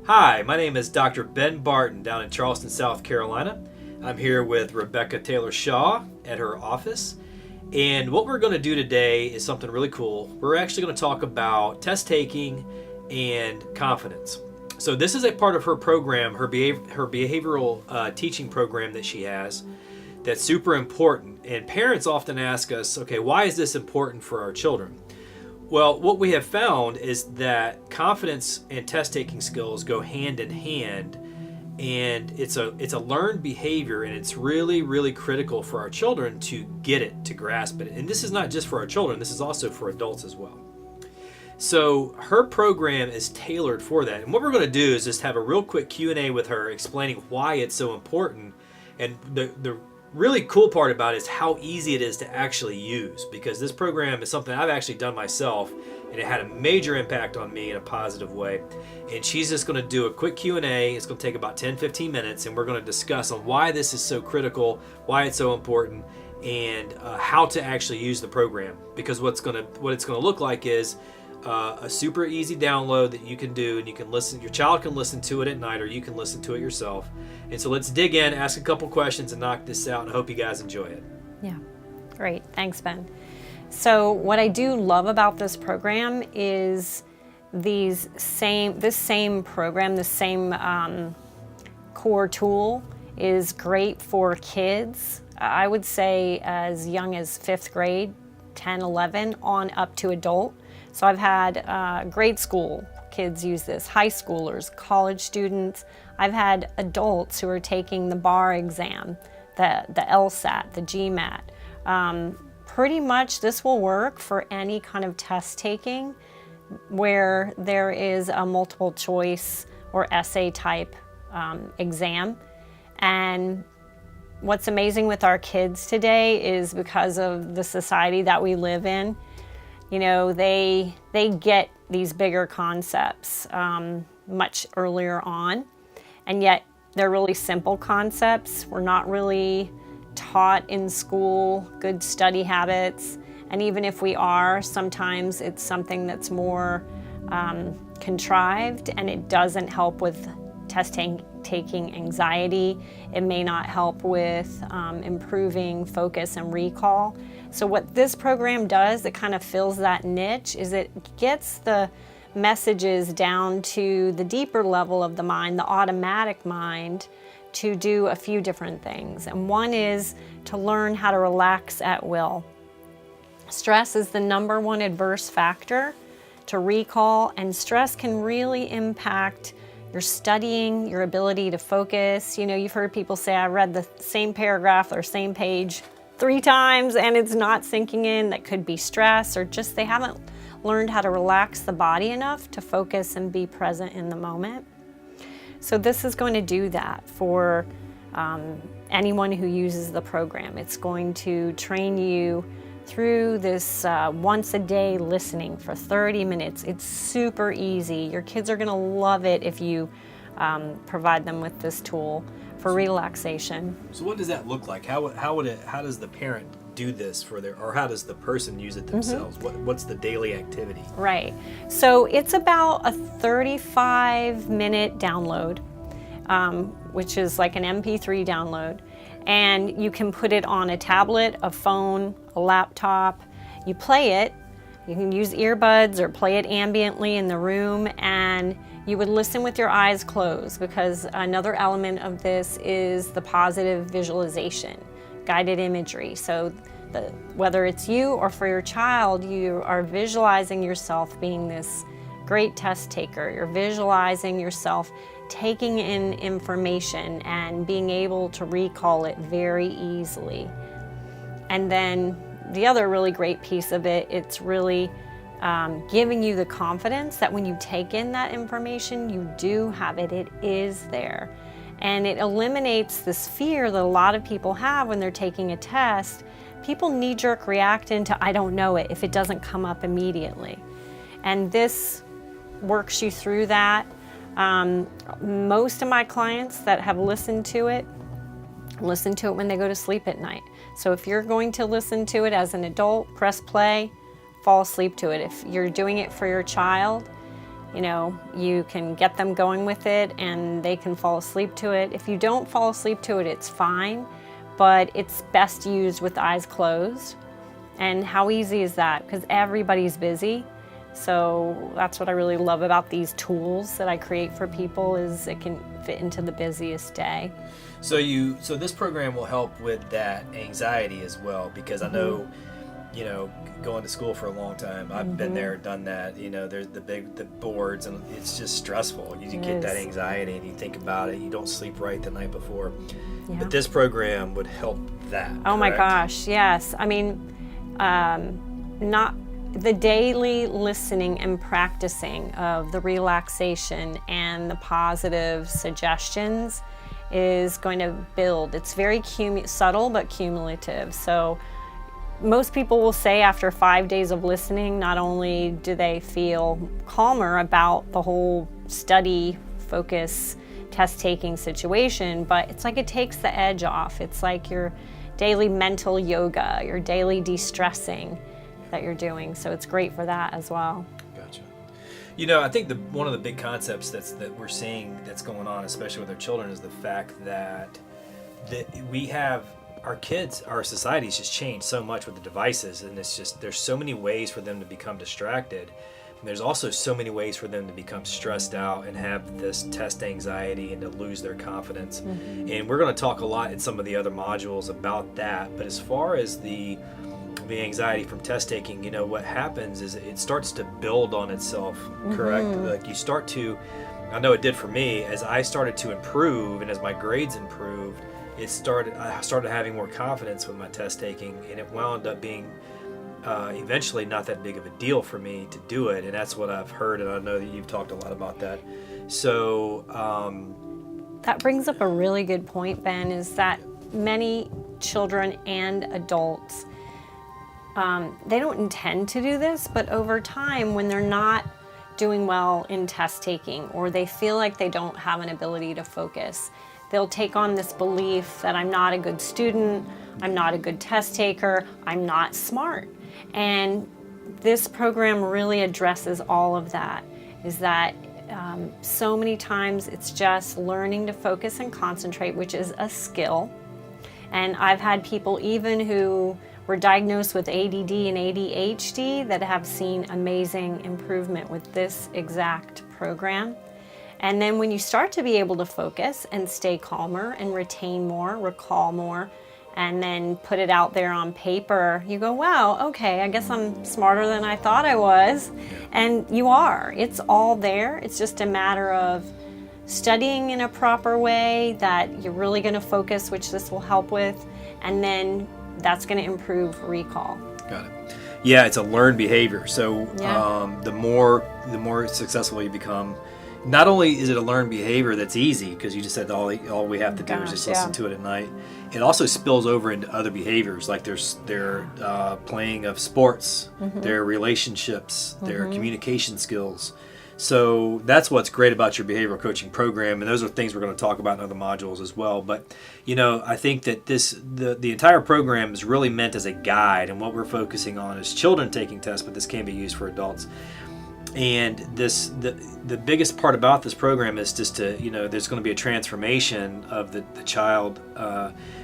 Hi, my name is Dr. Ben Barton down in Charleston, South Carolina. I'm here with Rebecca Taylor Shaw at her office. And what we're going to do today is something really cool. We're actually going to talk about test taking and confidence. So this is a part of her program, her behavioral teaching program that she has that's super important. And parents often ask us, okay, why is this important for our children? Well, what we have found is that confidence and test-taking skills go hand in hand, and it's a learned behavior, and it's really, really critical for our children to get it, to grasp it. And this is not just for our children, this is also for adults as well. So her program is tailored for that. And what we're going to do is just have a real quick Q&A with her explaining why it's so important. And the really cool part about it is how easy it is to actually use, because this program is something I've actually done myself and it had a major impact on me in a positive way. And she's just going to do a quick Q&A. It's going to take about 10-15 minutes, and we're going to discuss on why this is so critical, why it's so important, and how to actually use the program. Because what it's going to look like is a super easy download that you can do, and you can listen. Your child can listen to it at night, or you can listen to it yourself. And so let's dig in, ask a couple questions, and knock this out. And I hope you guys enjoy it. Yeah, great. Thanks, Ben. So what I do love about this program is this same program, the same core tool is great for kids. I would say as young as 5th grade, 10, 11, on up to adult. So I've had grade school kids use this, high schoolers, college students. I've had adults who are taking the bar exam, the LSAT, the GMAT. Pretty much this will work for any kind of test taking where there is a multiple choice or essay type exam. And what's amazing with our kids today is because of the society that we live in, you know, they get these bigger concepts much earlier on, and yet they're really simple concepts. We're not really taught in school good study habits, and even if we are, sometimes it's something that's more contrived, and it doesn't help with taking anxiety. It may not help with improving focus and recall. So what this program does, it kind of fills that niche, is it gets the messages down to the deeper level of the mind, the automatic mind, to do a few different things. And one is to learn how to relax at will. Stress is the #1 adverse factor to recall, and stress can really impact your studying, your ability to focus. You know, you've heard people say, I read the same paragraph or same page 3 times and it's not sinking in. That could be stress, or just they haven't learned how to relax the body enough to focus and be present in the moment. So this is going to do that for anyone who uses the program. It's going to train you through this once a day listening for 30 minutes. It's super easy. Your kids are going to love it if you provide them with this tool for relaxation. So what does that look like? How does the parent do this or how does the person use it themselves? What's the daily activity? Right. So it's about a 35-minute download, which is like an MP3 download. And you can put it on a tablet, a phone, a laptop. You play it. You can use earbuds or play it ambiently in the room, and you would listen with your eyes closed, because another element of this is the positive visualization, guided imagery. So whether it's you or for your child, you are visualizing yourself being this great test taker. You're visualizing yourself taking in information and being able to recall it very easily. And then the other really great piece of it, it's really giving you the confidence that when you take in that information, you do have it, it is there. And it eliminates this fear that a lot of people have when they're taking a test. People knee-jerk react into, I don't know it, if it doesn't come up immediately. And this works you through that. Most of my clients that have listened to it when they go to sleep at night. So if you're going to listen to it as an adult, press play, fall asleep to it. If you're doing it for your child, You can get them going with it and they can fall asleep to it. If you don't fall asleep to it, it's fine, but it's best used with eyes closed. And how easy is that? Because everybody's busy. So that's what I really love about these tools that I create for people, is it can fit into the busiest day. So this program will help with that anxiety as well, because I know, going to school for a long time, I've been there, done that. There's the boards, and it's just stressful. You get that anxiety, and you think about it. You don't sleep right the night before. Yeah. But this program would help that. Oh my gosh, yes. I mean, not the daily listening and practicing of the relaxation and the positive suggestions is going to build. It's very subtle but cumulative. So most people will say after 5 days of listening, not only do they feel calmer about the whole study, focus, test-taking situation, but it's like it takes the edge off. It's like your daily mental yoga, your daily de-stressing that you're doing. So it's great for that as well. Gotcha. I think one of the big concepts that we're seeing that's going on, especially with our children, is the fact that we have our kids, our society's just changed so much with the devices, and there's so many ways for them to become distracted. And there's also so many ways for them to become stressed out and have this test anxiety and to lose their confidence. And we're going to talk a lot in some of the other modules about that. But as far as the anxiety from test taking, what happens is it starts to build on itself, correct? Like you start to, I know it did for me, as I started to improve and as my grades improved, I started having more confidence with my test taking, and it wound up being eventually not that big of a deal for me to do it. And that's what I've heard, and I know that you've talked a lot about that. So that brings up a really good point, Ben, is that many children and adults, they don't intend to do this, but over time, when they're not doing well in test taking, or they feel like they don't have an ability to focus, they'll take on this belief that I'm not a good student, I'm not a good test taker, I'm not smart. And this program really addresses all of that, is that so many times it's just learning to focus and concentrate, which is a skill. And I've had people even who were diagnosed with ADD and ADHD that have seen amazing improvement with this exact program. And then when you start to be able to focus and stay calmer and retain more, recall more, and then put it out there on paper, you go, wow, okay, I guess I'm smarter than I thought I was. And you are. It's all there. It's just a matter of studying in a proper way that you're really going to focus, which this will help with, and then that's going to improve recall. Got it. Yeah, it's a learned behavior. So the more successful you become, not only is it a learned behavior that's easy, because you just said all we have to do is just listen to it at night, it also spills over into other behaviors, like their playing of sports, their relationships, their communication skills. So that's what's great about your behavioral coaching program, and those are things we're going to talk about in other modules as well. But I think that the entire program is really meant as a guide, and what we're focusing on is children taking tests, but this can be used for adults. And the biggest part about this program is just to, there's going to be a transformation of the child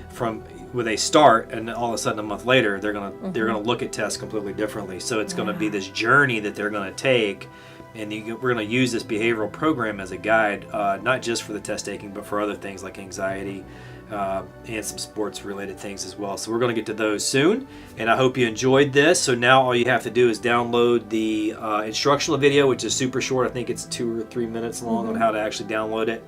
from where they start, and all of a sudden a month later they're going to look at tests completely differently. So it's going to be this journey that they're going to take, and we're going to use this behavioral program as a guide, not just for the test taking, but for other things like anxiety, and some sports related things as well. So we're going to get to those soon, and I hope you enjoyed this. So now all you have to do is download the instructional video, which is super short. I think it's 2 or 3 minutes long on how to actually download it,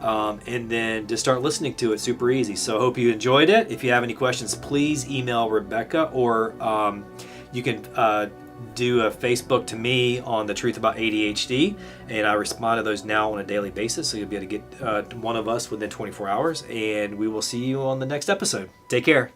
and then just start listening to it. Super easy. So I hope you enjoyed it. If you have any questions, please email Rebecca, or you can do a Facebook to me on The Truth About ADHD, and I respond to those now on a daily basis, so you'll be able to get one of us within 24 hours, and we will see you on the next episode. Take care.